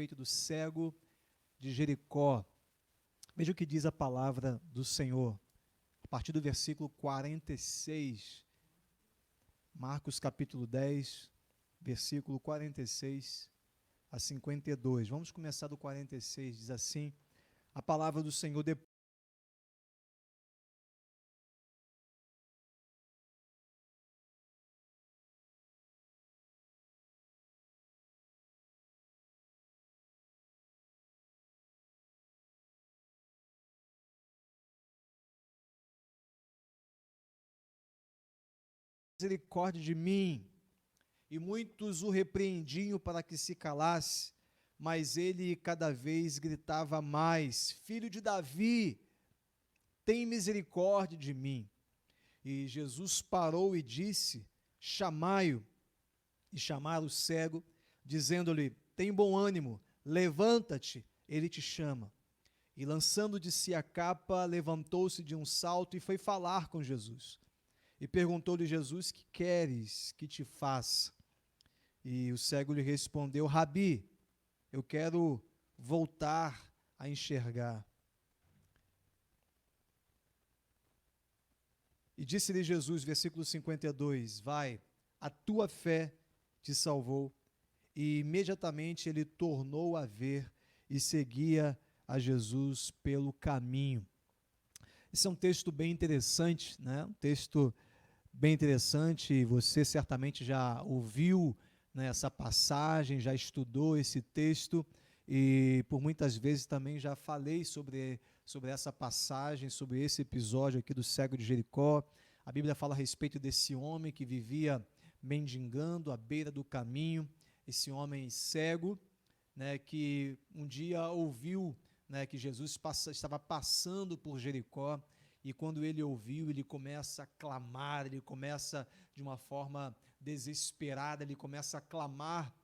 respeito do cego de Jericó. Veja o que diz a palavra do Senhor, a partir do versículo 46, Marcos capítulo 10, versículo 46 a 52. Vamos começar do 46, diz assim, a palavra do Senhor: misericórdia de mim. E muitos o repreendiam para que se calasse, mas ele cada vez gritava mais: Filho de Davi, tem misericórdia de mim. E Jesus parou e disse: Chamai-o. E chamaram o cego, dizendo-lhe: Tem bom ânimo, levanta-te, ele te chama. E lançando de si a capa, levantou-se de um salto e foi falar com Jesus. E perguntou-lhe Jesus: Que queres que te faça? E o cego lhe respondeu: Rabi, eu quero voltar a enxergar. E disse-lhe Jesus, versículo 52, vai, a tua fé te salvou. E imediatamente ele tornou a ver e seguia a Jesus pelo caminho. Esse é um texto bem interessante, né? Um texto bem interessante, você certamente já ouviu, né, essa passagem, já estudou esse texto, e por muitas vezes também já falei sobre essa passagem, sobre esse episódio aqui do cego de Jericó. A Bíblia fala a respeito desse homem que vivia mendigando à beira do caminho, esse homem cego, né, que um dia ouviu, né, que Jesus estava passando por Jericó, e quando ele ouviu, ele começa a clamar, ele começa de uma forma desesperada, ele começa a clamar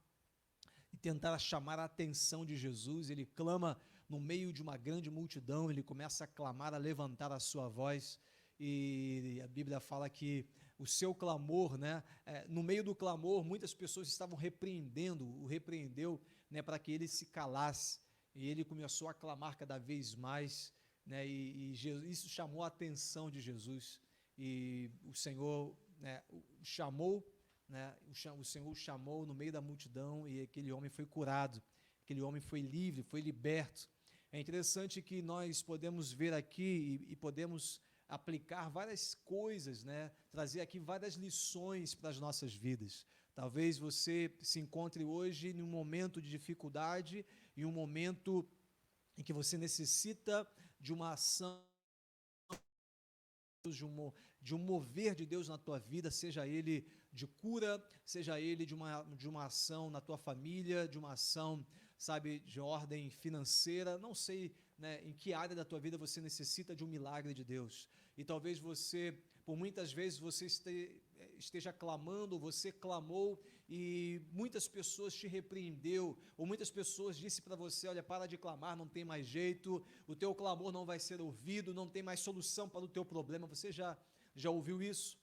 e tentar chamar a atenção de Jesus. Ele clama no meio de uma grande multidão, ele começa a clamar, a levantar a sua voz, e a Bíblia fala que o seu clamor, né, no meio do clamor, muitas pessoas estavam o repreendeu, né, para que ele se calasse, e ele começou a clamar cada vez mais, né, isso chamou a atenção de Jesus, e o Senhor, né, o chamou, né, o Senhor o chamou no meio da multidão, e aquele homem foi curado, aquele homem foi livre, foi liberto. É interessante que nós podemos ver aqui e podemos aplicar várias coisas, né, trazer aqui várias lições para as nossas vidas. Talvez você se encontre hoje em um momento de dificuldade, em um momento em que você necessita de uma ação, de um mover de Deus na tua vida, seja ele de cura, seja ele de uma ação na tua família, de uma ação, sabe, de ordem financeira, não sei, né, em que área da tua vida você necessita de um milagre de Deus. E talvez você, por muitas vezes, você esteja clamando, você clamou e muitas pessoas te repreendeu, ou muitas pessoas disse para você: olha, para de clamar, não tem mais jeito, o teu clamor não vai ser ouvido, não tem mais solução para o teu problema. Você já ouviu isso?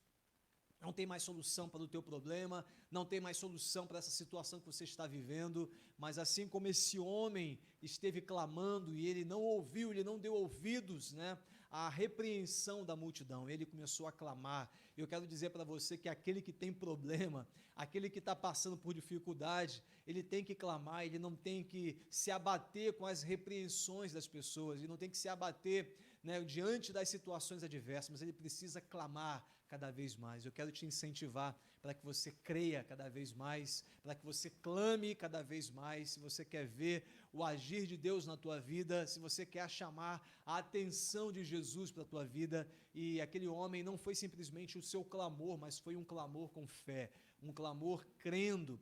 Não tem mais solução para o teu problema, não tem mais solução para essa situação que você está vivendo. Mas assim como esse homem esteve clamando e ele não ouviu, ele não deu ouvidos, né, à repreensão da multidão, ele começou a clamar. Eu quero dizer para você que aquele que tem problema, aquele que está passando por dificuldade, ele tem que clamar, ele não tem que se abater com as repreensões das pessoas, ele não tem que se abater, né, diante das situações adversas, mas ele precisa clamar cada vez mais. Eu quero te incentivar para que você creia cada vez mais, para que você clame cada vez mais. Se você quer ver o agir de Deus na tua vida, se você quer chamar a atenção de Jesus para a tua vida, e aquele homem não foi simplesmente o seu clamor, mas foi um clamor com fé, um clamor crendo,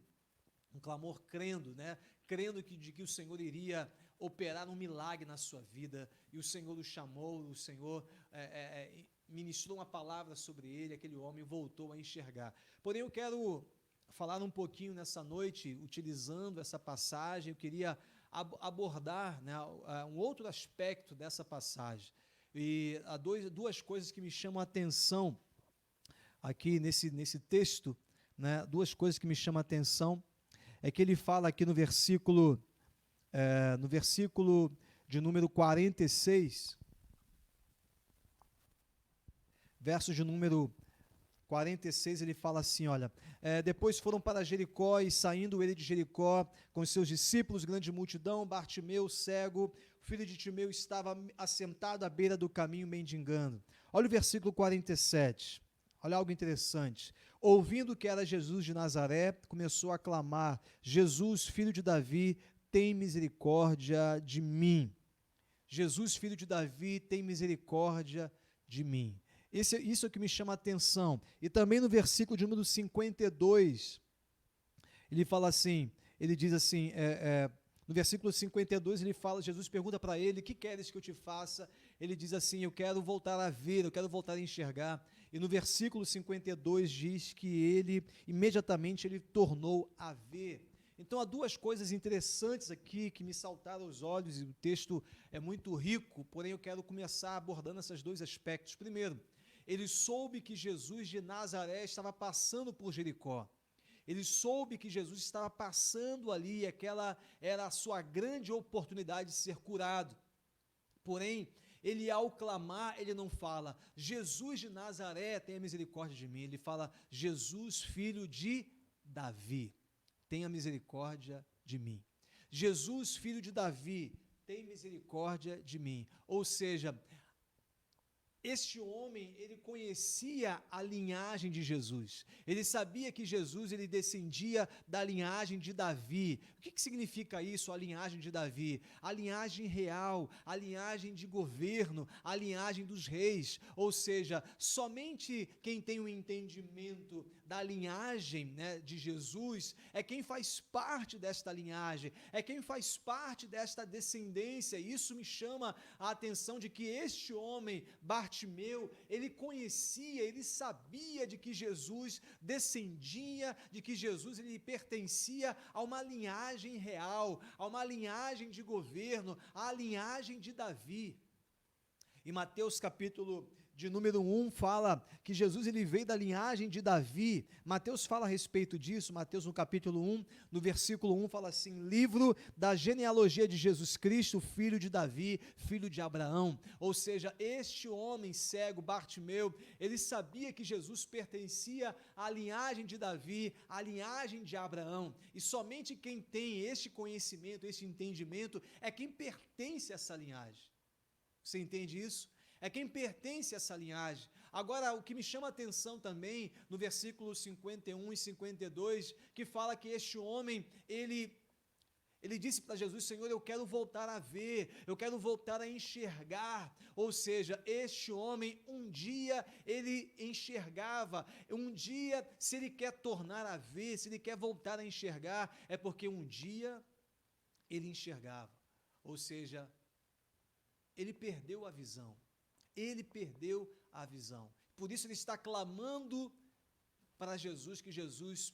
né? Crendo de que o Senhor iria operar um milagre na sua vida, e o Senhor o chamou, o Senhor ministrou uma palavra sobre ele, aquele homem voltou a enxergar. Porém, eu quero falar um pouquinho nessa noite, utilizando essa passagem, eu queria abordar, né, um outro aspecto dessa passagem, e há duas coisas que me chamam a atenção aqui nesse texto, né, duas coisas que me chamam a atenção, é que ele fala aqui no versículo no versículo de número 46, verso de número 46, ele fala assim, olha, depois foram para Jericó, e saindo ele de Jericó com seus discípulos, grande multidão, Bartimeu, cego, filho de Timeu, estava assentado à beira do caminho mendigando. Olha o versículo 47, olha algo interessante. Ouvindo que era Jesus de Nazaré, começou a clamar, Jesus, filho de Davi, tem misericórdia de mim. Jesus, filho de Davi, tem misericórdia de mim. Isso é o que me chama a atenção. E também no versículo de número 52, ele fala assim, ele diz assim, no versículo 52 ele fala, Jesus pergunta para ele, que queres que eu te faça? Ele diz assim, eu quero voltar a ver, eu quero voltar a enxergar. E no versículo 52 diz que imediatamente ele tornou a ver. Então há duas coisas interessantes aqui que me saltaram aos olhos, e o texto é muito rico, porém eu quero começar abordando esses dois aspectos. Primeiro, ele soube que Jesus de Nazaré estava passando por Jericó. Ele soube que Jesus estava passando ali, e aquela era a sua grande oportunidade de ser curado. Porém, ele ao clamar, ele não fala, Jesus de Nazaré, tenha misericórdia de mim. Ele fala, Jesus, filho de Davi, tenha misericórdia de mim. Jesus, filho de Davi, tem misericórdia de mim. Ou seja, este homem, ele conhecia a linhagem de Jesus. Ele sabia que Jesus, ele descendia da linhagem de Davi. O que significa isso, a linhagem de Davi? A linhagem real, a linhagem de governo, a linhagem dos reis. Ou seja, somente quem tem o entendimento da linhagem, né, de Jesus é quem faz parte desta linhagem, é quem faz parte desta descendência. Isso me chama a atenção de que este homem, Bartimeu, ele conhecia, ele sabia de que Jesus descendia, de que Jesus ele pertencia a uma linhagem real, a uma linhagem de governo, a linhagem de Davi. Em Mateus capítulo de número 1 fala que Jesus ele veio da linhagem de Davi. Mateus fala a respeito disso. Mateus no capítulo 1, no versículo 1 fala assim, livro da genealogia de Jesus Cristo, filho de Davi, filho de Abraão. Ou seja, este homem cego, Bartimeu, ele sabia que Jesus pertencia à linhagem de Davi, à linhagem de Abraão, e somente quem tem este conhecimento, este entendimento, é quem pertence a essa linhagem. Você entende isso? É quem pertence a essa linhagem. Agora, o que me chama a atenção também, no versículo 51 e 52, que fala que este homem, ele disse para Jesus, Senhor, eu quero voltar a ver, eu quero voltar a enxergar. Ou seja, este homem, um dia ele enxergava, um dia, se ele quer tornar a ver, se ele quer voltar a enxergar, é porque um dia ele enxergava. Ou seja, ele perdeu a visão. Ele perdeu a visão. Por isso ele está clamando para Jesus, que Jesus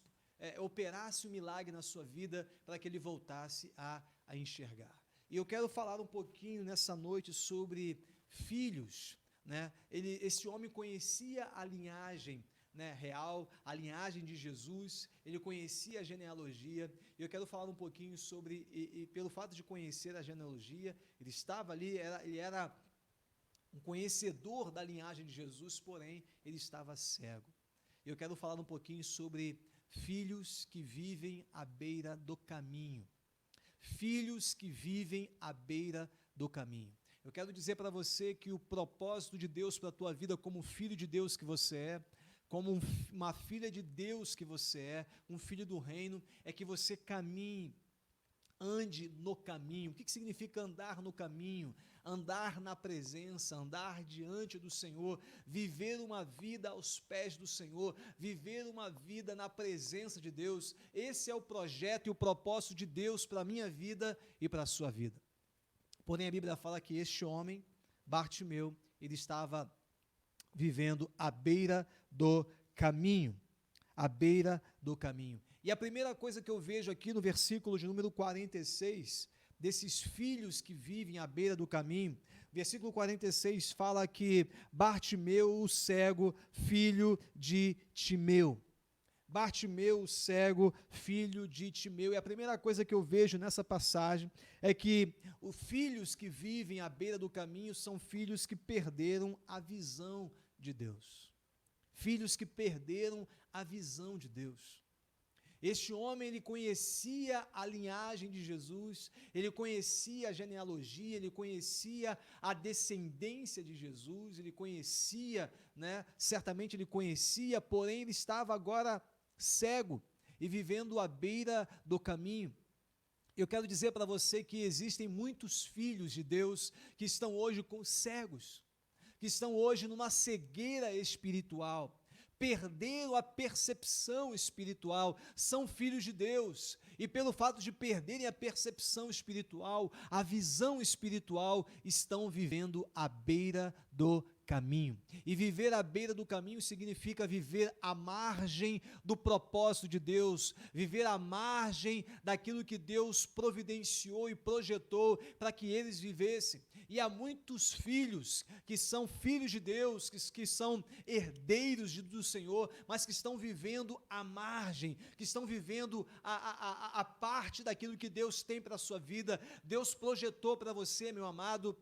operasse um milagre na sua vida, para que ele voltasse a enxergar. E eu quero falar um pouquinho nessa noite sobre filhos, né? Esse homem conhecia a linhagem, né, real, a linhagem de Jesus, ele conhecia a genealogia, e eu quero falar um pouquinho sobre, e pelo fato de conhecer a genealogia, ele estava ali, ele era um conhecedor da linhagem de Jesus, porém, ele estava cego. Eu quero falar um pouquinho sobre filhos que vivem à beira do caminho. Filhos que vivem à beira do caminho. Eu quero dizer para você que o propósito de Deus para a tua vida, como filho de Deus que você é, como uma filha de Deus que você é, um filho do reino, é que você caminhe, ande no caminho. O que significa andar no caminho? Andar na presença, andar diante do Senhor, viver uma vida aos pés do Senhor, viver uma vida na presença de Deus. Esse é o projeto e o propósito de Deus para a minha vida e para a sua vida. Porém, a Bíblia fala que este homem, Bartimeu, ele estava vivendo à beira do caminho, à beira do caminho. E a primeira coisa que eu vejo aqui no versículo de número 46, desses filhos que vivem à beira do caminho, versículo 46 fala que Bartimeu, o cego, filho de Timeu. Bartimeu, o cego, filho de Timeu. E a primeira coisa que eu vejo nessa passagem é que os filhos que vivem à beira do caminho são filhos que perderam a visão de Deus. Filhos que perderam a visão de Deus. Este homem, ele conhecia a linhagem de Jesus, ele conhecia a genealogia, ele conhecia a descendência de Jesus, ele conhecia, certamente ele conhecia, porém ele estava agora cego e vivendo à beira do caminho. Eu quero dizer para você que existem muitos filhos de Deus que estão hoje cegos, que estão hoje numa cegueira espiritual, perderam a percepção espiritual, são filhos de Deus, e pelo fato de perderem a percepção espiritual, a visão espiritual, estão vivendo à beira do caminho. E viver à beira do caminho significa viver à margem do propósito de Deus, viver à margem daquilo que Deus providenciou e projetou para que eles vivessem. E há muitos filhos que são filhos de Deus, que são herdeiros do Senhor, mas que estão vivendo à margem, que estão vivendo a parte daquilo que Deus tem para a sua vida. Deus projetou para você, meu amado.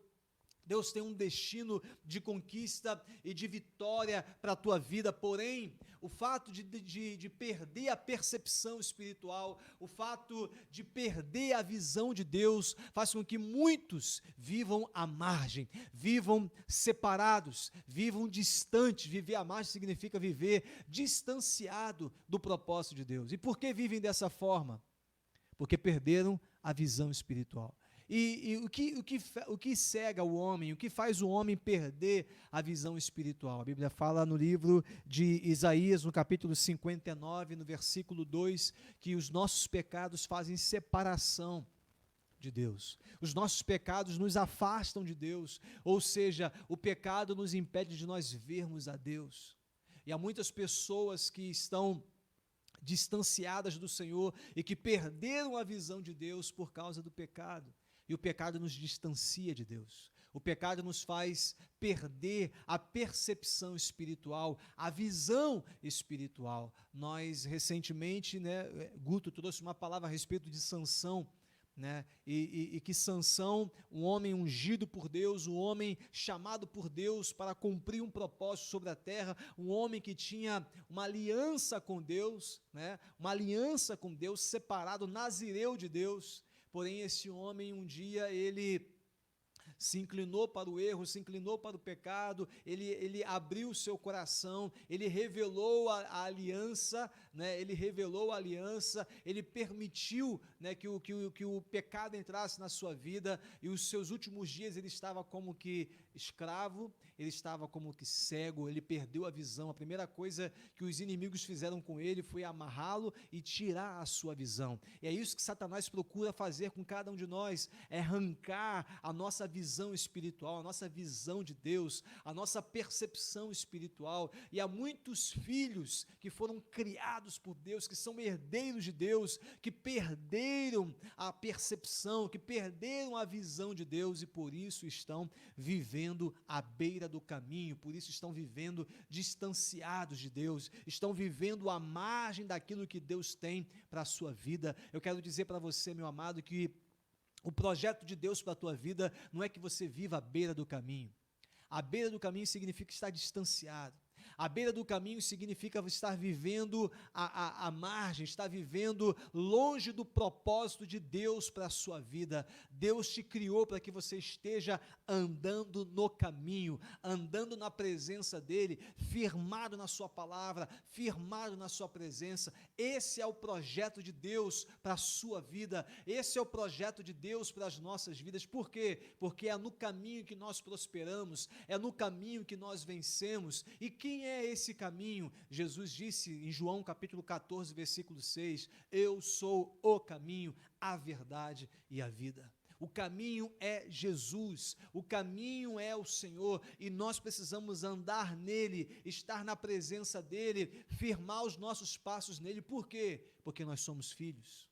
Deus tem um destino de conquista e de vitória para a tua vida, porém, o fato de perder a percepção espiritual, o fato de perder a visão de Deus, faz com que muitos vivam à margem, vivam separados, vivam distantes. Viver à margem significa viver distanciado do propósito de Deus. E por que vivem dessa forma? Porque perderam a visão espiritual. E o que cega o homem, o que faz o homem perder a visão espiritual? A Bíblia fala no livro de Isaías, no capítulo 59, no versículo 2, que os nossos pecados fazem separação de Deus. Os nossos pecados nos afastam de Deus, ou seja, o pecado nos impede de nós vermos a Deus. E há muitas pessoas que estão distanciadas do Senhor e que perderam a visão de Deus por causa do pecado. E o pecado nos distancia de Deus. O pecado nos faz perder a percepção espiritual, a visão espiritual. Nós, recentemente, Guto trouxe uma palavra a respeito de Sansão, e que Sansão, um homem ungido por Deus, um homem chamado por Deus para cumprir um propósito sobre a terra, um homem que tinha uma aliança com Deus, uma aliança com Deus, separado, nazireu de Deus. Porém, esse homem, um dia, ele se inclinou para o erro, se inclinou para o pecado, ele abriu o seu coração, ele revelou a aliança, ele permitiu que o pecado entrasse na sua vida, e os seus últimos dias ele estava como que escravo, ele estava como que cego, ele perdeu a visão. A primeira coisa que os inimigos fizeram com ele foi amarrá-lo e tirar a sua visão. E é isso que Satanás procura fazer com cada um de nós, é arrancar a nossa visão espiritual, a nossa visão de Deus, a nossa percepção espiritual. E há muitos filhos que foram criados por Deus, que são herdeiros de Deus, que perderam a percepção, que perderam a visão de Deus e por isso estão vivendo à beira do caminho, por isso estão vivendo distanciados de Deus, estão vivendo à margem daquilo que Deus tem para a sua vida. Eu quero dizer para você, meu amado, que o projeto de Deus para a tua vida não é que você viva à beira do caminho. À beira do caminho significa estar distanciado. À beira do caminho significa estar vivendo à margem, estar vivendo longe do propósito de Deus para a sua vida. Deus te criou para que você esteja andando no caminho, andando na presença dEle, firmado na sua palavra, firmado na sua presença. Esse é o projeto de Deus para a sua vida, esse é o projeto de Deus para as nossas vidas. Por quê? Porque é no caminho que nós prosperamos, é no caminho que nós vencemos. E quem é esse caminho? Jesus disse em João capítulo 14, versículo 6, eu sou o caminho, a verdade e a vida. O caminho é Jesus, o caminho é o Senhor, e nós precisamos andar nele, estar na presença dele, firmar os nossos passos nele. Por quê? Porque nós somos filhos.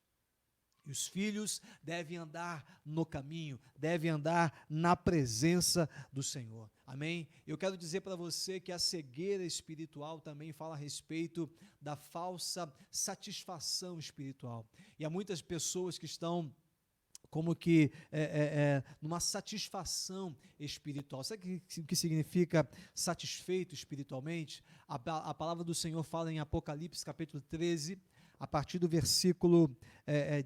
E os filhos devem andar no caminho, devem andar na presença do Senhor. Amém? Eu quero dizer para você que a cegueira espiritual também fala a respeito da falsa satisfação espiritual. E há muitas pessoas que estão como que numa satisfação espiritual. Sabe o que significa satisfeito espiritualmente? A palavra do Senhor fala em Apocalipse capítulo 13, a partir do versículo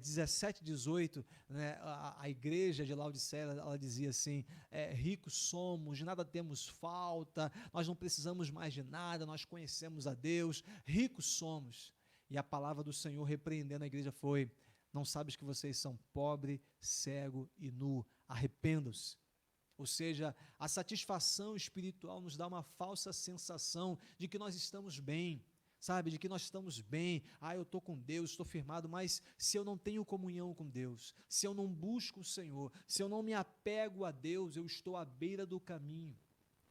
17 e 18, né, a igreja de Laodiceia, ela dizia assim, ricos somos, de nada temos falta, nós não precisamos mais de nada, nós conhecemos a Deus, ricos somos. E a palavra do Senhor repreendendo a igreja foi: não sabes que vocês são pobre, cego e nu, arrependam-se. Ou seja, a satisfação espiritual nos dá uma falsa sensação de que nós estamos bem, sabe, de que nós estamos bem, eu estou com Deus, estou firmado, mas se eu não tenho comunhão com Deus, se eu não busco o Senhor, se eu não me apego a Deus, eu estou à beira do caminho.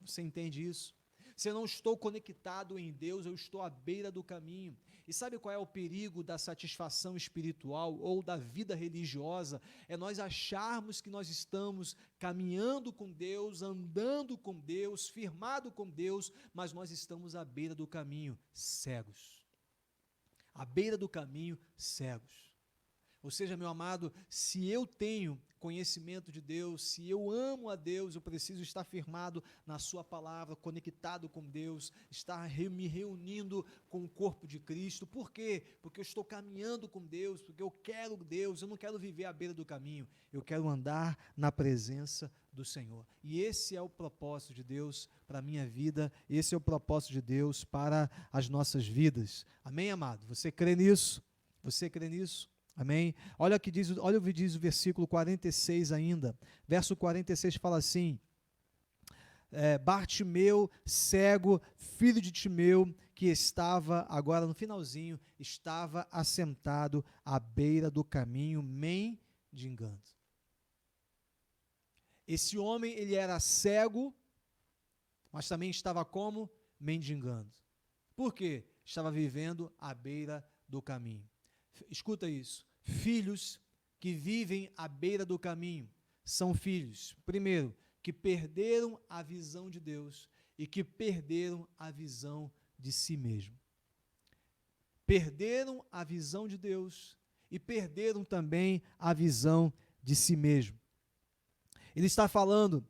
Você entende isso? Se eu não estou conectado em Deus, eu estou à beira do caminho. E sabe qual é o perigo da satisfação espiritual ou da vida religiosa? É nós acharmos que nós estamos caminhando com Deus, andando com Deus, firmado com Deus, mas nós estamos à beira do caminho, cegos. À beira do caminho, cegos. Ou seja, meu amado, se eu tenho conhecimento de Deus, se eu amo a Deus, eu preciso estar firmado na sua palavra, conectado com Deus, estar me reunindo com o corpo de Cristo. Por quê? Porque eu estou caminhando com Deus, porque eu quero Deus, eu não quero viver à beira do caminho, eu quero andar na presença do Senhor. E esse é o propósito de Deus para a minha vida, esse é o propósito de Deus para as nossas vidas. Amém, amado? Você crê nisso? Você crê nisso? Amém? Olha o que diz o versículo 46 ainda. Verso 46 fala assim: Bartimeu, cego, filho de Timeu, que estava, agora no finalzinho, estava assentado à beira do caminho, mendigando. Esse homem, ele era cego, mas também estava como? Mendigando. Por quê? Estava vivendo à beira do caminho. Escuta isso. Filhos que vivem à beira do caminho são filhos, primeiro, que perderam a visão de Deus e que perderam a visão de si mesmo. Perderam a visão de Deus e perderam também a visão de si mesmo. Ele está falando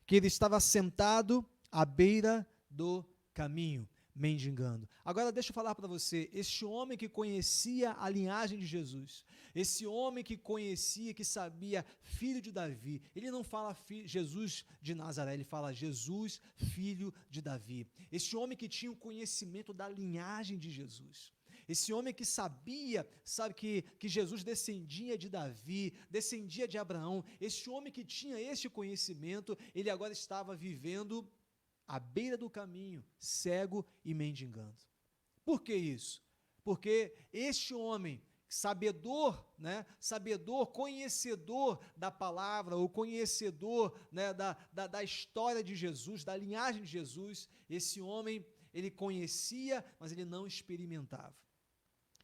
que ele estava sentado à beira do caminho, mendigando. Agora deixa eu falar para você, este homem que conhecia a linhagem de Jesus, esse homem que conhecia, que sabia, filho de Davi, ele não fala Jesus de Nazaré, ele fala Jesus, filho de Davi. Esse homem que tinha o conhecimento da linhagem de Jesus, esse homem que sabia, sabe que Jesus descendia de Davi, descendia de Abraão, esse homem que tinha este conhecimento, ele agora estava vivendo à beira do caminho, cego e mendigando. Por que isso? Porque este homem, sabedor, conhecedor da palavra, ou conhecedor, da história de Jesus, da linhagem de Jesus, esse homem, ele conhecia, mas ele não experimentava.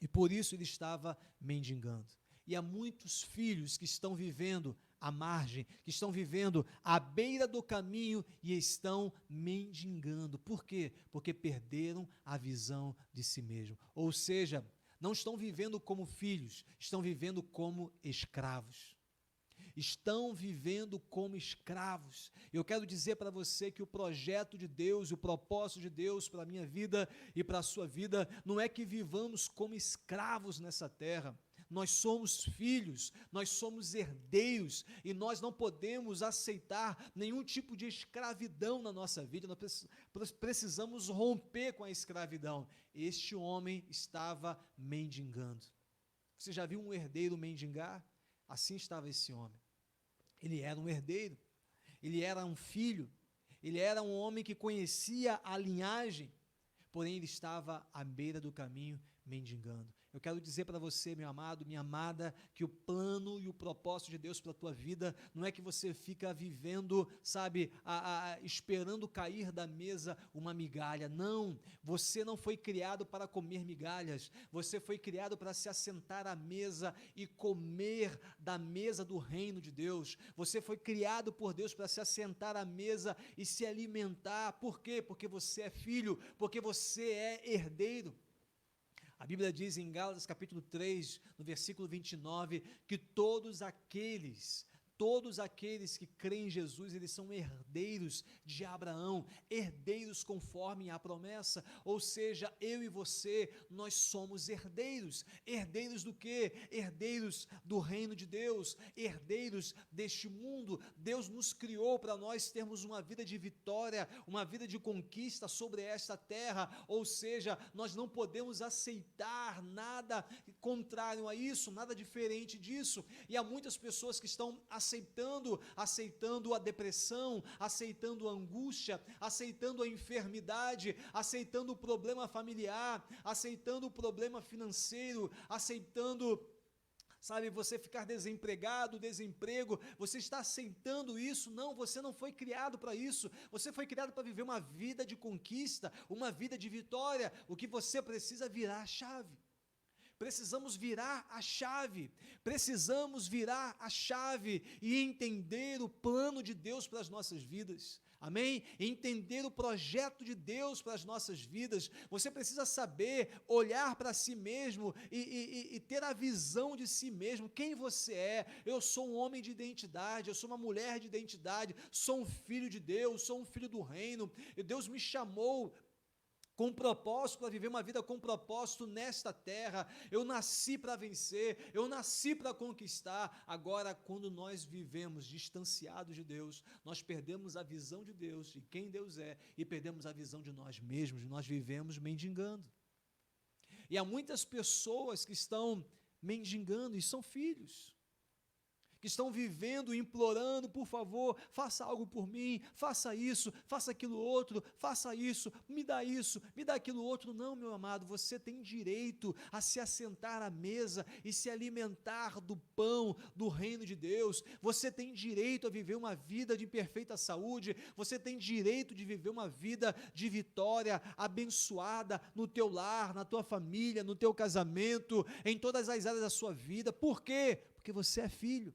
E por isso ele estava mendigando. E há muitos filhos que estão vivendo à margem, que estão vivendo à beira do caminho e estão mendigando. Por quê? Porque perderam a visão de si mesmo. Ou seja, não estão vivendo como filhos, estão vivendo como escravos. Estão vivendo como escravos. Eu quero dizer para você que o projeto de Deus, o propósito de Deus para a minha vida e para a sua vida, não é que vivamos como escravos nessa terra. Nós somos filhos, nós somos herdeiros e nós não podemos aceitar nenhum tipo de escravidão na nossa vida, nós precisamos romper com a escravidão. Este homem estava mendigando. Você já viu um herdeiro mendigar? Assim estava esse homem. Ele era um herdeiro, ele era um filho, ele era um homem que conhecia a linhagem, porém ele estava à beira do caminho mendigando. Eu quero dizer para você, meu amado, minha amada, que o plano e o propósito de Deus para a tua vida não é que você fica vivendo, sabe, esperando cair da mesa uma migalha. Não, você não foi criado para comer migalhas, você foi criado para se assentar à mesa e comer da mesa do reino de Deus. Você foi criado por Deus para se assentar à mesa e se alimentar. Por quê? Porque você é filho, porque você é herdeiro. A Bíblia diz em Gálatas capítulo 3, no versículo 29, que todos aqueles que creem em Jesus, eles são herdeiros de Abraão, herdeiros conforme a promessa, ou seja, eu e você, nós somos herdeiros. Herdeiros do quê? Herdeiros do reino de Deus, herdeiros deste mundo. Deus nos criou para nós termos uma vida de vitória, uma vida de conquista sobre esta terra, ou seja, nós não podemos aceitar nada contrário a isso, nada diferente disso, e há muitas pessoas que estão aceitando a depressão, aceitando a angústia, aceitando a enfermidade, aceitando o problema familiar, aceitando o problema financeiro, aceitando, sabe, você ficar desempregado, desemprego, você está aceitando isso? Não, você não foi criado para isso, você foi criado para viver uma vida de conquista, uma vida de vitória. O que você precisa virar a chave. Precisamos virar a chave, e entender o plano de Deus para as nossas vidas, amém? Entender o projeto de Deus para as nossas vidas. Você precisa saber olhar para si mesmo e ter a visão de si mesmo, quem você é. Eu sou um homem de identidade, eu sou uma mulher de identidade, sou um filho de Deus, sou um filho do reino, e Deus me chamou com propósito, para viver uma vida com propósito nesta terra. Eu nasci para vencer, eu nasci para conquistar. Agora, quando nós vivemos distanciados de Deus, nós perdemos a visão de Deus, de quem Deus é, e perdemos a visão de nós mesmos, nós vivemos mendigando. E há muitas pessoas que estão mendigando, e são filhos, que estão vivendo, implorando, por favor, faça algo por mim, faça isso, faça aquilo outro, faça isso, me dá aquilo outro. Não, meu amado, você tem direito a se assentar à mesa e se alimentar do pão do reino de Deus. Você tem direito a viver uma vida de perfeita saúde, você tem direito de viver uma vida de vitória, abençoada no teu lar, na tua família, no teu casamento, em todas as áreas da sua vida. Por quê? Porque você é filho.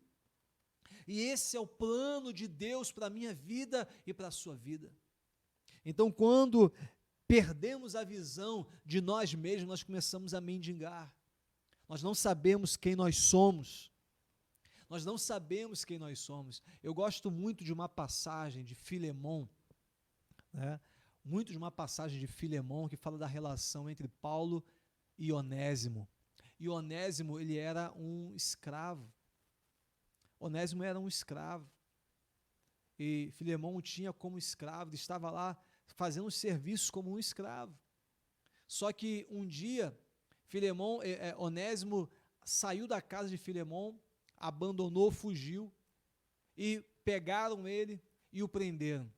E esse é o plano de Deus para a minha vida e para a sua vida. Então, quando perdemos a visão de nós mesmos, nós começamos a mendigar. Nós não sabemos quem nós somos. Eu gosto muito de uma passagem de Filemão, né? Que fala da relação entre Paulo e Onésimo. E Onésimo, ele era um escravo. E Filemão o tinha como escravo, ele estava lá fazendo serviço como um escravo. Só que um dia, Onésimo saiu da casa de Filemão, abandonou, fugiu, e pegaram ele e o prenderam.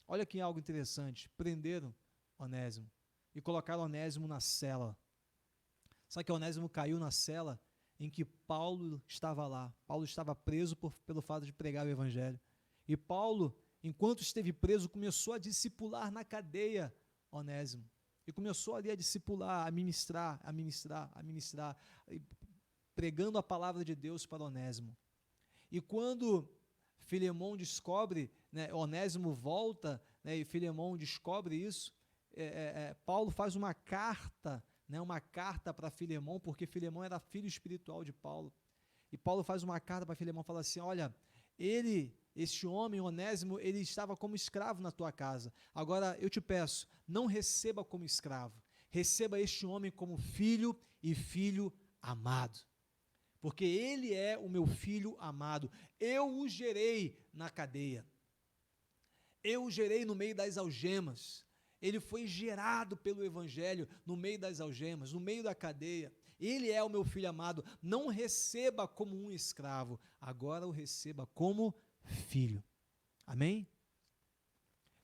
Olha que algo interessante, prenderam Onésimo e colocaram Onésimo na cela. Só que Onésimo caiu na cela em que Paulo estava lá. Paulo estava preso pelo fato de pregar o evangelho. E Paulo, enquanto esteve preso, começou a discipular na cadeia Onésimo. E começou ali a discipular, a ministrar, pregando a palavra de Deus para Onésimo. E quando Filemão descobre, né, Onésimo volta, né, e Filemão descobre isso, Paulo faz uma carta para Filemão, porque Filemão era filho espiritual de Paulo, e Paulo faz uma carta para Filemão, fala assim: olha, este homem, Onésimo, ele estava como escravo na tua casa, agora eu te peço, não receba como escravo, receba este homem como filho e filho amado, porque ele é o meu filho amado, eu o gerei na cadeia, eu o gerei no meio das algemas, ele foi gerado pelo evangelho no meio das algemas, no meio da cadeia. Ele é o meu filho amado. Não receba como um escravo, agora o receba como filho. Amém?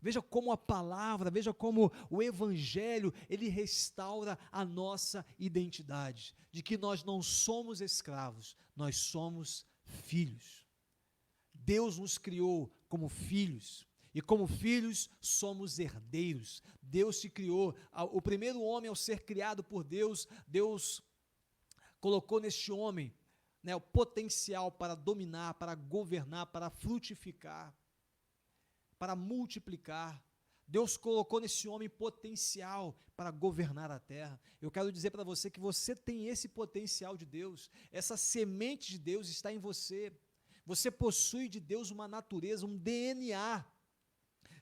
Veja como a palavra, veja como o evangelho, ele restaura a nossa identidade, de que nós não somos escravos, nós somos filhos. Deus nos criou como filhos, e como filhos somos herdeiros. Deus te criou, o primeiro homem ao ser criado por Deus, Deus colocou neste homem, né, o potencial para dominar, para governar, para frutificar, para multiplicar. Deus colocou nesse homem potencial para governar a terra. Eu quero dizer para você que você tem esse potencial de Deus, essa semente de Deus está em você. Você possui de Deus uma natureza, um DNA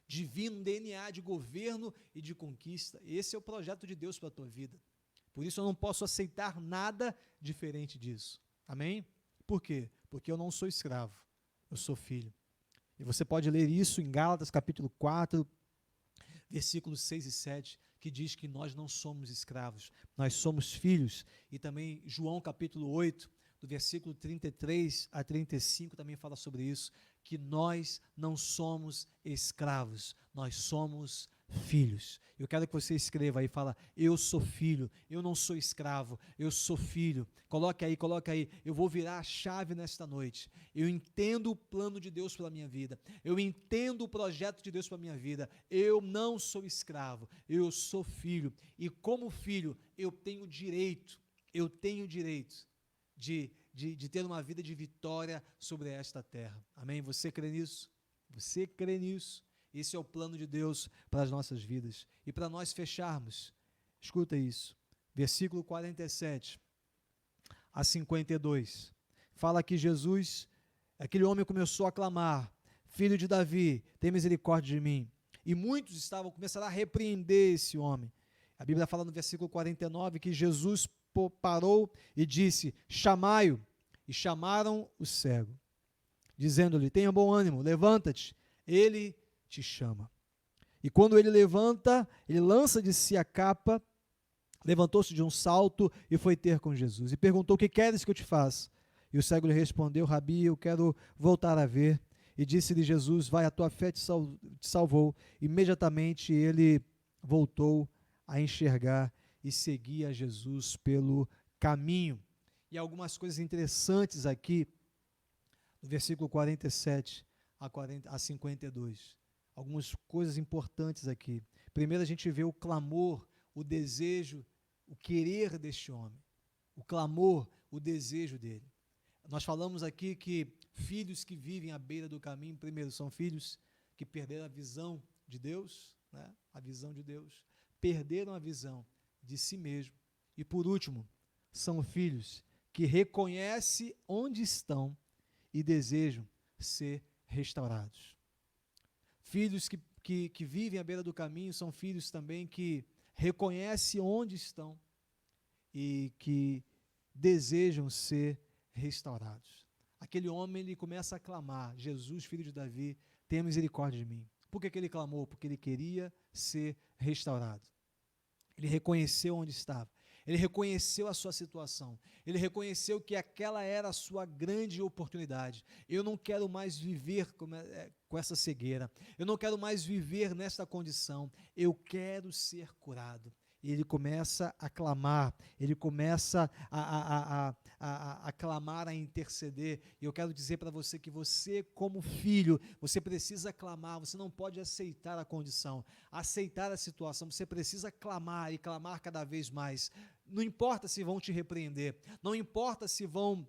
divino, um DNA de governo e de conquista. Esse é o projeto de Deus para a tua vida. Por isso eu não posso aceitar nada diferente disso. Amém? Por quê? Porque eu não sou escravo, eu sou filho. E você pode ler isso em Gálatas capítulo 4, versículos 6 e 7, que diz que nós não somos escravos, nós somos filhos. E também João capítulo 8, do versículo 33 a 35, também fala sobre isso, que nós não somos escravos, nós somos filhos. Eu quero que você escreva aí, fala, eu sou filho, eu não sou escravo, eu sou filho. Coloque aí, eu vou virar a chave nesta noite. Eu entendo o plano de Deus pela minha vida, eu entendo o projeto de Deus pela minha vida. Eu não sou escravo, eu sou filho, e como filho eu tenho direito de ter uma vida de vitória sobre esta terra. Amém? Você crê nisso? Você crê nisso? Esse é o plano de Deus para as nossas vidas. E para nós fecharmos, escuta isso, versículo 47 a 52, fala que Jesus, aquele homem começou a clamar, filho de Davi, tem misericórdia de mim. E muitos começaram a repreender esse homem. A Bíblia fala no versículo 49 que Jesus parou e disse, chamai-o. E chamaram o cego, dizendo-lhe, tenha bom ânimo, levanta-te, ele te chama. E quando ele levanta, ele lança de si a capa, levantou-se de um salto e foi ter com Jesus. E perguntou, o que queres que eu te faça? E o cego lhe respondeu, Rabi, eu quero voltar a ver. E disse-lhe Jesus, vai, a tua fé te salvou. Imediatamente ele voltou a enxergar e seguia Jesus pelo caminho. E algumas coisas interessantes aqui, no versículo 47 a 52. Algumas coisas importantes aqui. Primeiro a gente vê o clamor, o desejo, o querer deste homem. O clamor, o desejo dele. Nós falamos aqui que filhos que vivem à beira do caminho, primeiro, são filhos que perderam a visão de Deus, né? A visão de Deus, perderam a visão de si mesmo. E por último, são filhos que reconhecem onde estão e desejam ser restaurados. Filhos que vivem à beira do caminho são filhos também que reconhecem onde estão e que desejam ser restaurados. Aquele homem, ele começa a clamar, Jesus, filho de Davi, tenha misericórdia de mim. Por que ele clamou? Porque ele queria ser restaurado. Ele reconheceu onde estava. Ele reconheceu a sua situação. Ele reconheceu que aquela era a sua grande oportunidade. Eu não quero mais viver com essa cegueira. Eu não quero mais viver nesta condição. Eu quero ser curado. E ele começa a clamar, ele começa a clamar, a interceder. E eu quero dizer para você que você, como filho, você precisa clamar, você não pode aceitar a condição, aceitar a situação, você precisa clamar e clamar cada vez mais. Não importa se vão te repreender, não importa se vão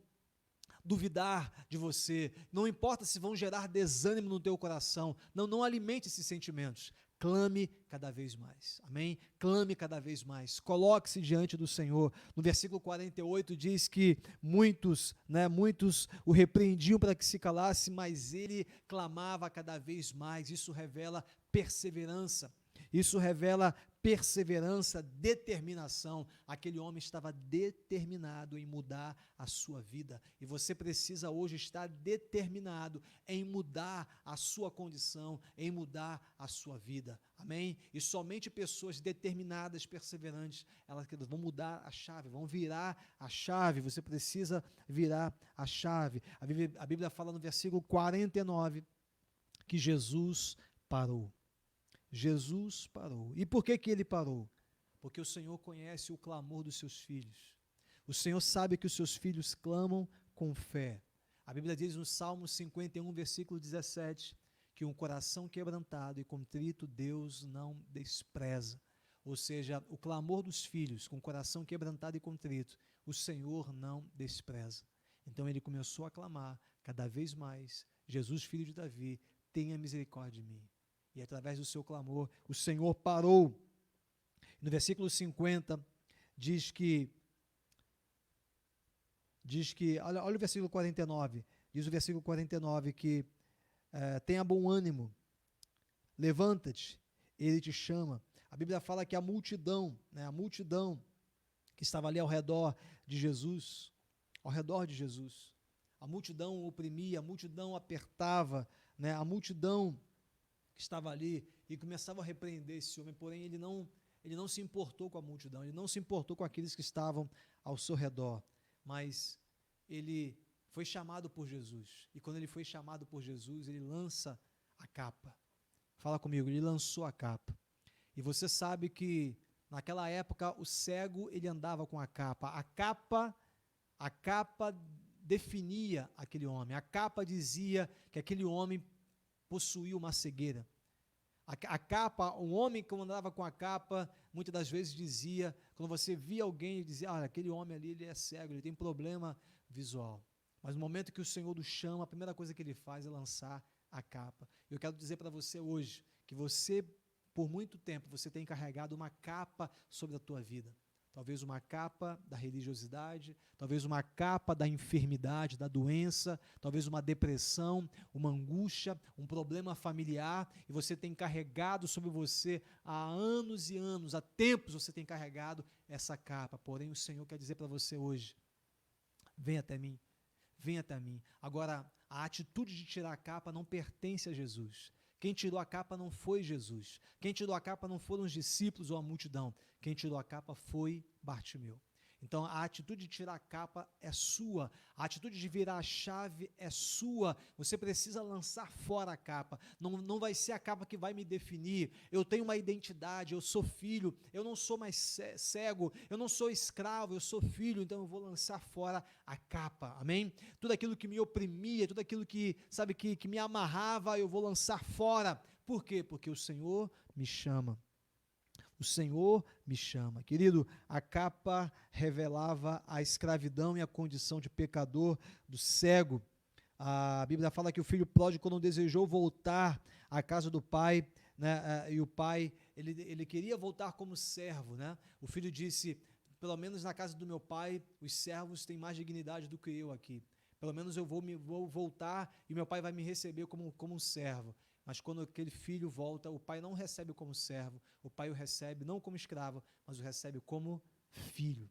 duvidar de você, não importa se vão gerar desânimo no teu coração, não alimente esses sentimentos. Clame cada vez mais, amém? Clame cada vez mais, coloque-se diante do Senhor. No versículo 48 diz que muitos o repreendiam para que se calasse, mas ele clamava cada vez mais. Isso revela perseverança, determinação. Aquele homem estava determinado em mudar a sua vida, e você precisa hoje estar determinado em mudar a sua condição, em mudar a sua vida, amém? E somente pessoas determinadas, perseverantes, elas vão mudar a chave, vão virar a chave. Você precisa virar a chave. A Bíblia fala no versículo 49 que Jesus parou. Jesus parou. E por que que ele parou? Porque o Senhor conhece o clamor dos seus filhos. O Senhor sabe que os seus filhos clamam com fé. A Bíblia diz no Salmo 51, versículo 17, que um coração quebrantado e contrito Deus não despreza. Ou seja, o clamor dos filhos com o coração quebrantado e contrito, o Senhor não despreza. Então ele começou a clamar cada vez mais: Jesus, filho de Davi, tenha misericórdia de mim. E através do seu clamor, o Senhor parou. No versículo 50, diz que olha o versículo 49, diz o versículo 49 que tenha bom ânimo, levanta-te, ele te chama. A Bíblia fala que a multidão que estava ali ao redor de Jesus, a multidão oprimia, a multidão apertava, né? A multidão que estava ali e começava a repreender esse homem, porém ele não se importou com a multidão, ele não se importou com aqueles que estavam ao seu redor, mas ele foi chamado por Jesus, e quando ele foi chamado por Jesus, ele lança a capa. Fala comigo, ele lançou a capa. E você sabe que naquela época o cego ele andava com a capa. A capa definia aquele homem. A capa dizia que aquele homem possuía uma cegueira. A capa, um homem que andava com a capa, muitas das vezes dizia, quando você via alguém, ele dizia: aquele homem ali, ele é cego, ele tem problema visual. Mas no momento que o Senhor o chama, a primeira coisa que ele faz é lançar a capa. Eu quero dizer para você hoje, que você, por muito tempo, você tem carregado uma capa sobre a tua vida. Talvez uma capa da religiosidade, talvez uma capa da enfermidade, da doença, talvez uma depressão, uma angústia, um problema familiar, e você tem carregado sobre você há anos e anos, há tempos você tem carregado essa capa. Porém, o Senhor quer dizer para você hoje: vem até mim, vem até mim. Agora, a atitude de tirar a capa não pertence a Jesus. Quem tirou a capa não foi Jesus. Quem tirou a capa não foram os discípulos ou a multidão. Quem tirou a capa foi Bartimeu. Então a atitude de tirar a capa é sua, a atitude de virar a chave é sua. Você precisa lançar fora a capa. Não vai ser a capa que vai me definir. Eu tenho uma identidade, eu sou filho, eu não sou mais cego, eu não sou escravo, eu sou filho, então eu vou lançar fora a capa, amém? Tudo aquilo que me oprimia, tudo aquilo que me amarrava, eu vou lançar fora. Por quê? Porque o Senhor me chama. O Senhor me chama. Querido, a capa revelava a escravidão e a condição de pecador do cego. A Bíblia fala que o filho pródigo, quando desejou voltar à casa do pai, né, e o pai, ele queria voltar como servo, né? O filho disse: pelo menos na casa do meu pai, os servos têm mais dignidade do que eu aqui. Pelo menos eu vou voltar e meu pai vai me receber como um servo. Mas quando aquele filho volta, o pai não recebe como servo, o pai o recebe não como escravo, mas o recebe como filho.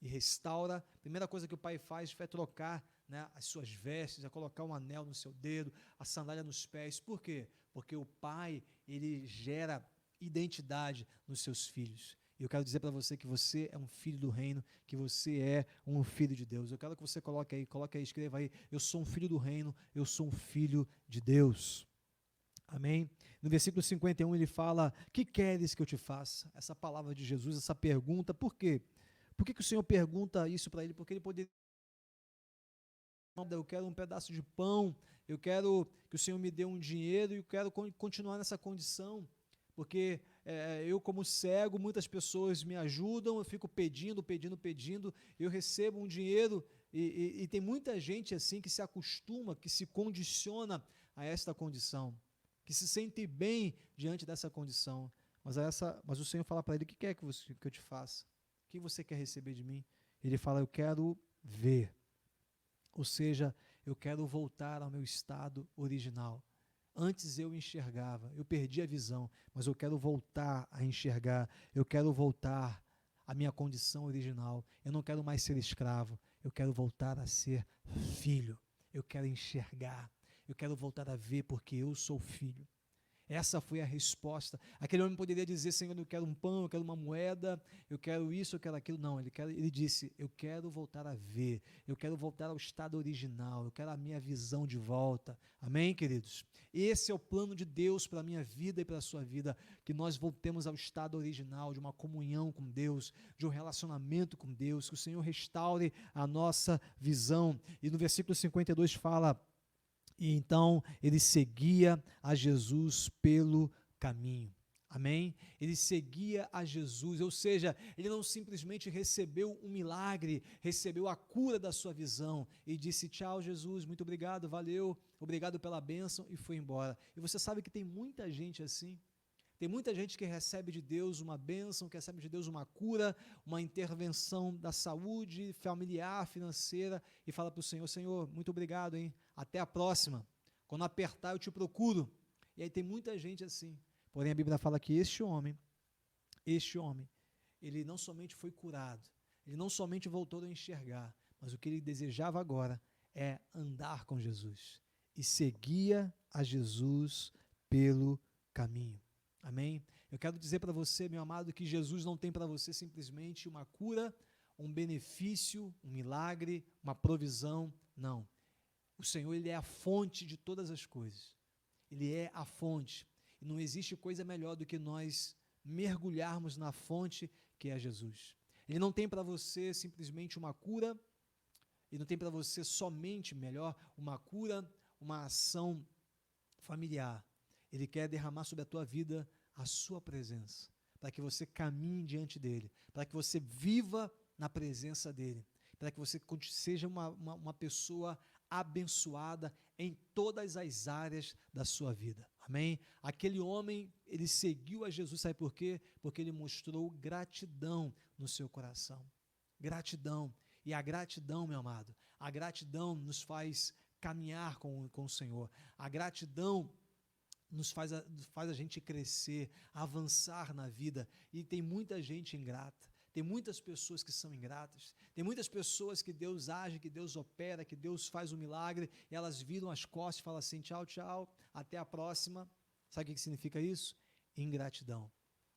E restaura, a primeira coisa que o pai faz é trocar, né, as suas vestes, é colocar um anel no seu dedo, a sandália nos pés. Por quê? Porque o pai, ele gera identidade nos seus filhos. E eu quero dizer para você que você é um filho do reino, que você é um filho de Deus. Eu quero que você coloque aí, escreva aí: eu sou um filho do reino, eu sou um filho de Deus. Amém? No versículo 51 ele fala: que queres que eu te faça? Essa palavra de Jesus, essa pergunta, por quê? Por que o Senhor pergunta isso para ele? Porque ele poderia: eu quero um pedaço de pão, eu quero que o Senhor me dê um dinheiro e eu quero continuar nessa condição, porque eu como cego, muitas pessoas me ajudam, eu fico pedindo, eu recebo um dinheiro e tem muita gente assim que se acostuma, que se condiciona a esta condição, que se sente bem diante dessa condição, mas o Senhor fala para ele: o que quer que eu te faça? O que você quer receber de mim? Ele fala: eu quero ver, ou seja, eu quero voltar ao meu estado original. Antes eu enxergava, eu perdi a visão, mas eu quero voltar a enxergar, eu quero voltar à minha condição original, eu não quero mais ser escravo, eu quero voltar a ser filho, eu quero enxergar, eu quero voltar a ver porque eu sou filho. Essa foi a resposta. Aquele homem poderia dizer: Senhor, eu quero um pão, eu quero uma moeda, eu quero isso, eu quero aquilo. Não, ele disse: eu quero voltar a ver, eu quero voltar ao estado original, eu quero a minha visão de volta. Amém, queridos? Esse é o plano de Deus para a minha vida e para a sua vida, que nós voltemos ao estado original, de uma comunhão com Deus, de um relacionamento com Deus, que o Senhor restaure a nossa visão. E no versículo 52 fala: e então ele seguia a Jesus pelo caminho. Amém? Ele seguia a Jesus, ou seja, ele não simplesmente recebeu um milagre, recebeu a cura da sua visão e disse: tchau, Jesus, muito obrigado, valeu, obrigado pela bênção, e foi embora. E você sabe que tem muita gente assim. Tem muita gente que recebe de Deus uma bênção, que recebe de Deus uma cura, uma intervenção da saúde familiar, financeira, e fala para o Senhor: Senhor, muito obrigado, hein? Até a próxima. Quando apertar, eu te procuro. E aí tem muita gente assim. Porém, a Bíblia fala que este homem, ele não somente foi curado, ele não somente voltou a enxergar, mas o que ele desejava agora é andar com Jesus. E seguia a Jesus pelo caminho. Amém? Eu quero dizer para você, meu amado, que Jesus não tem para você simplesmente uma cura, um benefício, um milagre, uma provisão. Não. O Senhor, ele é a fonte de todas as coisas. Ele é a fonte. E não existe coisa melhor do que nós mergulharmos na fonte que é Jesus. Ele não tem para você simplesmente uma cura, ele não tem para você somente, melhor, uma cura, uma ação familiar. Ele quer derramar sobre a tua vida a sua presença, para que você caminhe diante dele, para que você viva na presença dele, para que você seja uma pessoa abençoada em todas as áreas da sua vida. Amém? Aquele homem, ele seguiu a Jesus, sabe por quê? Porque ele mostrou gratidão no seu coração. Gratidão. E a gratidão, meu amado, a gratidão nos faz caminhar com o Senhor. A gratidão nos faz a gente crescer, avançar na vida. E tem muita gente ingrata, tem muitas pessoas que são ingratas, tem muitas pessoas que Deus age, que Deus opera, que Deus faz um milagre, e elas viram as costas e falam assim: tchau, tchau, até a próxima. Sabe o que significa isso? Ingratidão.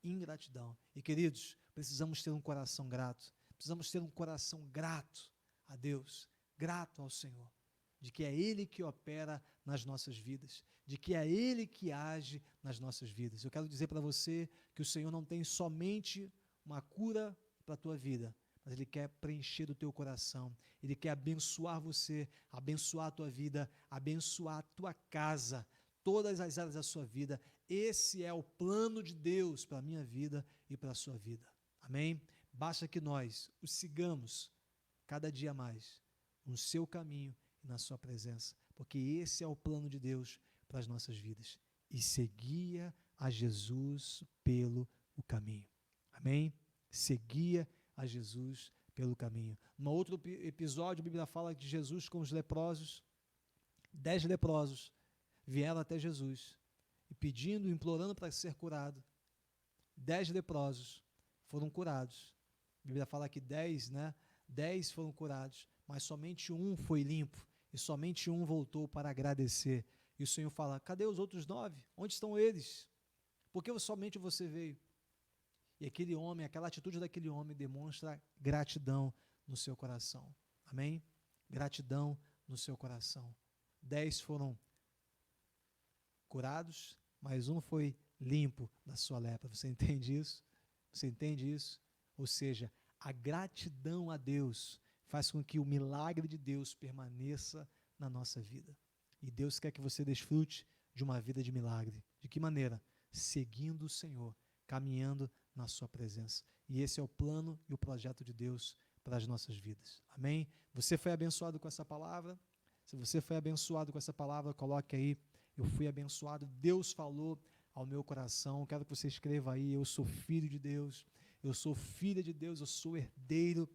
Ingratidão. E queridos, precisamos ter um coração grato, precisamos ter um coração grato a Deus, grato ao Senhor, de que é Ele que opera nas nossas vidas, de que é Ele que age nas nossas vidas. Eu quero dizer para você que o Senhor não tem somente uma cura para a tua vida, mas Ele quer preencher o teu coração, Ele quer abençoar você, abençoar a tua vida, abençoar a tua casa, todas as áreas da sua vida. Esse é o plano de Deus para a minha vida e para a sua vida. Amém? Basta que nós o sigamos cada dia mais no seu caminho e na sua presença, porque esse é o plano de Deus para as nossas vidas. E seguia a Jesus pelo o caminho. Amém? Seguia a Jesus pelo caminho. No outro episódio, a Bíblia fala de Jesus com os leprosos. 10 leprosos vieram até Jesus e pedindo, implorando para ser curado. 10 leprosos foram curados. A Bíblia fala que 10 foram curados, mas somente um foi limpo e somente um voltou para agradecer. E o Senhor fala: cadê os outros 9? Onde estão eles? Por que somente você veio? E aquele homem, aquela atitude daquele homem demonstra gratidão no seu coração. Amém? Gratidão no seu coração. 10 foram curados, mas um foi limpo da sua lepra. Você entende isso? Você entende isso? Ou seja, a gratidão a Deus faz com que o milagre de Deus permaneça na nossa vida. E Deus quer que você desfrute de uma vida de milagre. De que maneira? Seguindo o Senhor, caminhando na sua presença. E esse é o plano e o projeto de Deus para as nossas vidas. Amém? Você foi abençoado com essa palavra? Se você foi abençoado com essa palavra, coloque aí: eu fui abençoado, Deus falou ao meu coração. Quero que você escreva aí: eu sou filho de Deus, eu sou filha de Deus, eu sou herdeiro,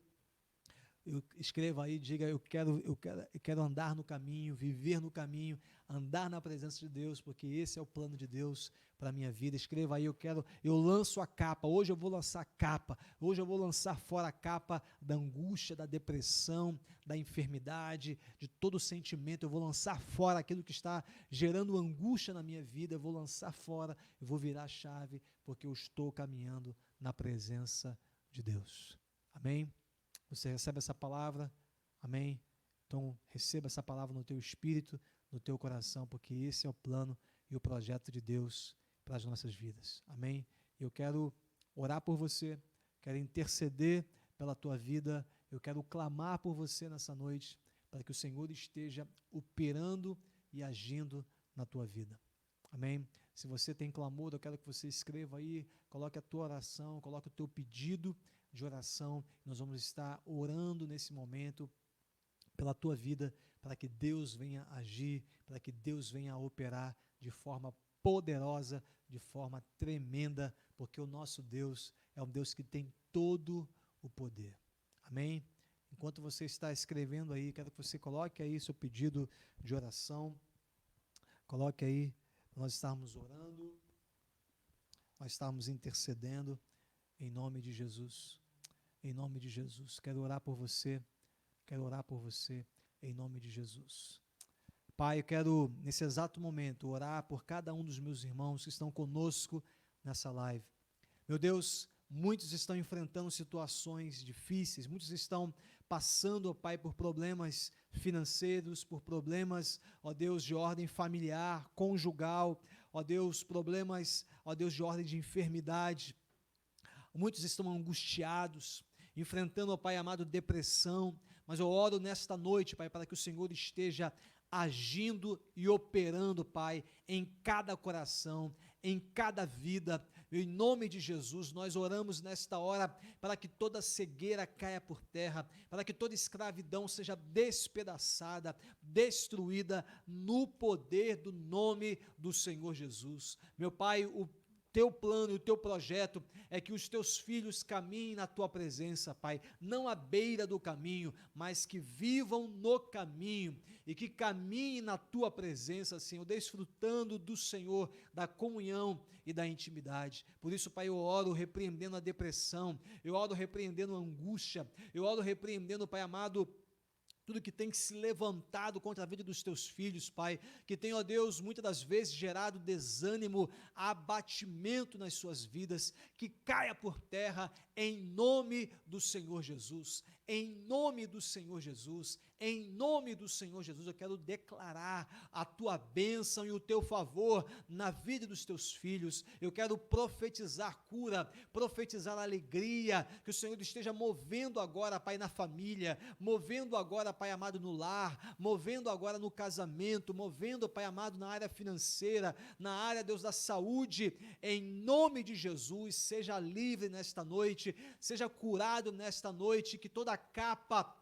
Escreva aí, diga, eu quero andar no caminho, viver no caminho, andar na presença de Deus, porque esse é o plano de Deus para a minha vida. Escreva aí, eu lanço a capa, hoje eu vou lançar a capa, hoje eu vou lançar fora a capa da angústia, da depressão, da enfermidade, de todo sentimento. Eu vou lançar fora aquilo que está gerando angústia na minha vida, eu vou lançar fora, eu vou virar a chave, porque eu estou caminhando na presença de Deus. Amém? Você recebe essa palavra? Amém? Então, receba essa palavra no teu espírito, no teu coração, porque esse é o plano e o projeto de Deus para as nossas vidas. Amém? Eu quero orar por você, quero interceder pela tua vida, eu quero clamar por você nessa noite, para que o Senhor esteja operando e agindo na tua vida. Amém? Se você tem clamor, eu quero que você escreva aí, coloque a tua oração, coloque o teu pedido de oração. Nós vamos estar orando nesse momento pela tua vida, para que Deus venha agir, para que Deus venha operar de forma poderosa, de forma tremenda, porque o nosso Deus é um Deus que tem todo o poder. Amém? Enquanto você está escrevendo aí, quero que você coloque aí seu pedido de oração, coloque aí, nós estamos orando, nós estamos intercedendo, em nome de Jesus, em nome de Jesus. Quero orar por você, em nome de Jesus. Pai, eu quero, nesse exato momento, orar por cada um dos meus irmãos que estão conosco nessa live. Meu Deus, muitos estão enfrentando situações difíceis, muitos estão passando, ó Pai, por problemas financeiros, por problemas, ó Deus, de ordem familiar, conjugal, ó Deus, problemas, ó Deus, de ordem de enfermidade. Muitos estão angustiados, enfrentando, ó Pai amado, depressão, mas eu oro nesta noite, Pai, para que o Senhor esteja agindo e operando, Pai, em cada coração, em cada vida. Em nome de Jesus, nós oramos nesta hora para que toda cegueira caia por terra, para que toda escravidão seja despedaçada, destruída no poder do nome do Senhor Jesus. Meu Pai, o teu plano e o teu projeto é que os teus filhos caminhem na tua presença, Pai, não à beira do caminho, mas que vivam no caminho e que caminhem na tua presença, Senhor, desfrutando do Senhor, da comunhão e da intimidade. Por isso, Pai, eu oro repreendendo a depressão, eu oro repreendendo a angústia, eu oro repreendendo, Pai amado, tudo que tem se levantado contra a vida dos teus filhos, Pai, que tem, ó Deus, muitas das vezes gerado desânimo, abatimento nas suas vidas, que caia por terra em nome do Senhor Jesus, em nome do Senhor Jesus, em nome do Senhor Jesus. Eu quero declarar a tua bênção e o teu favor na vida dos teus filhos. Eu quero profetizar cura, profetizar alegria, que o Senhor esteja movendo agora, Pai, na família, movendo agora, Pai amado, no lar, movendo agora no casamento, movendo, Pai amado, na área financeira, na área, Deus, da saúde, em nome de Jesus. Seja livre nesta noite, seja curado nesta noite, que toda a capa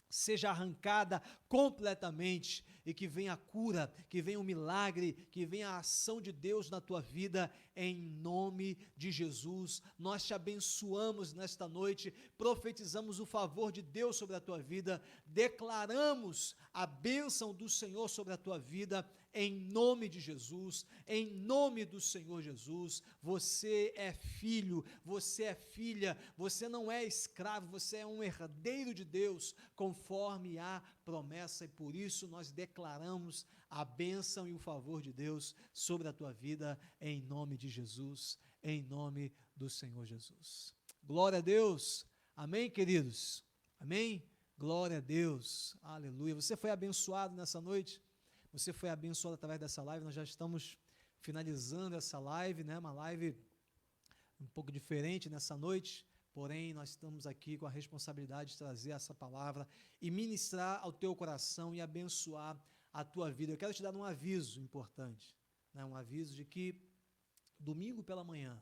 seja arrancada completamente e que venha a cura, que venha o milagre, que venha a ação de Deus na tua vida, em nome de Jesus. Nós te abençoamos nesta noite, profetizamos o favor de Deus sobre a tua vida, declaramos a bênção do Senhor sobre a tua vida, em nome de Jesus, em nome do Senhor Jesus. Você é filho, você é filha, você não é escravo, você é um herdeiro de Deus, conforme a promessa, e por isso nós declaramos a bênção e o favor de Deus sobre a tua vida, em nome de Jesus, em nome do Senhor Jesus. Glória a Deus, amém, queridos, amém, glória a Deus, aleluia. Você foi abençoado nessa noite? Você foi abençoado através dessa live? Nós já estamos finalizando essa live, né? Uma live um pouco diferente nessa noite, porém nós estamos aqui com a responsabilidade de trazer essa palavra e ministrar ao teu coração e abençoar a tua vida. Eu quero te dar um aviso importante, né? Um aviso de que domingo pela manhã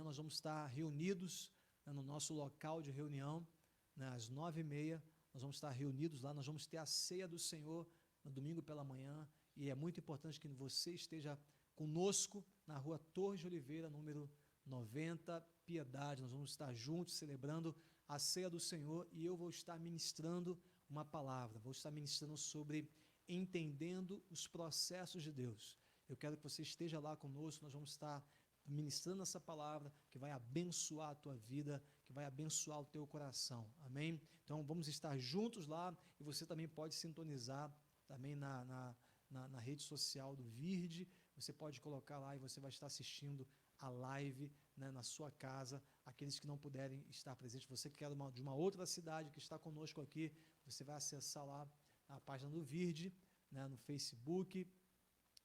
nós vamos estar reunidos, né, no nosso local de reunião, né, às 9h30, nós vamos estar reunidos lá, nós vamos ter a ceia do Senhor no domingo pela manhã, e é muito importante que você esteja conosco na rua Torres de Oliveira, número 90, Piedade. Nós vamos estar juntos celebrando a ceia do Senhor e eu vou estar ministrando uma palavra, vou estar ministrando sobre entendendo os processos de Deus. Eu quero que você esteja lá conosco, nós vamos estar ministrando essa palavra que vai abençoar a tua vida, que vai abençoar o teu coração, amém? Então vamos estar juntos lá e você também pode sintonizar também na rede social do Virde, você pode colocar lá e você vai estar assistindo a live, né, na sua casa. Aqueles que não puderem estar presentes, você que é de uma outra cidade que está conosco aqui, você vai acessar lá a página do Virde, né, no Facebook,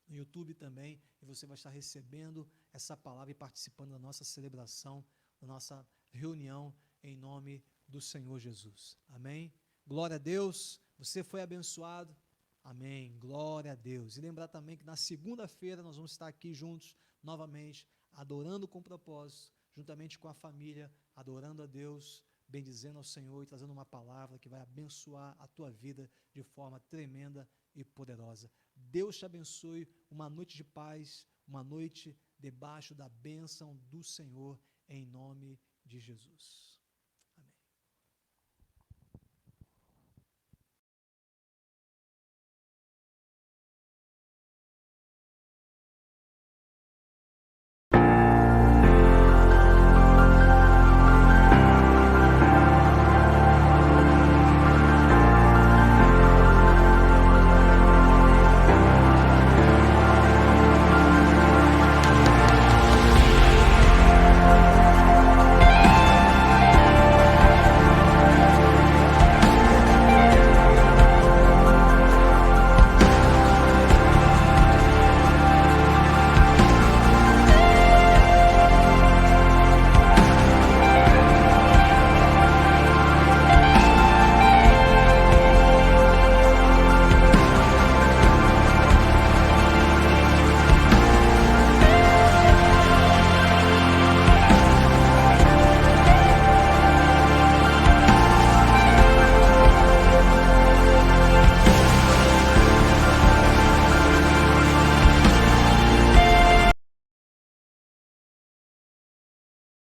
no YouTube também, e você vai estar recebendo essa palavra e participando da nossa celebração, da nossa reunião em nome do Senhor Jesus. Amém? Glória a Deus, você foi abençoado. Amém, glória a Deus. E lembrar também que na segunda-feira nós vamos estar aqui juntos, novamente, adorando com propósito, juntamente com a família, adorando a Deus, bendizendo ao Senhor e trazendo uma palavra que vai abençoar a tua vida de forma tremenda e poderosa. Deus te abençoe, uma noite de paz, uma noite debaixo da bênção do Senhor, em nome de Jesus.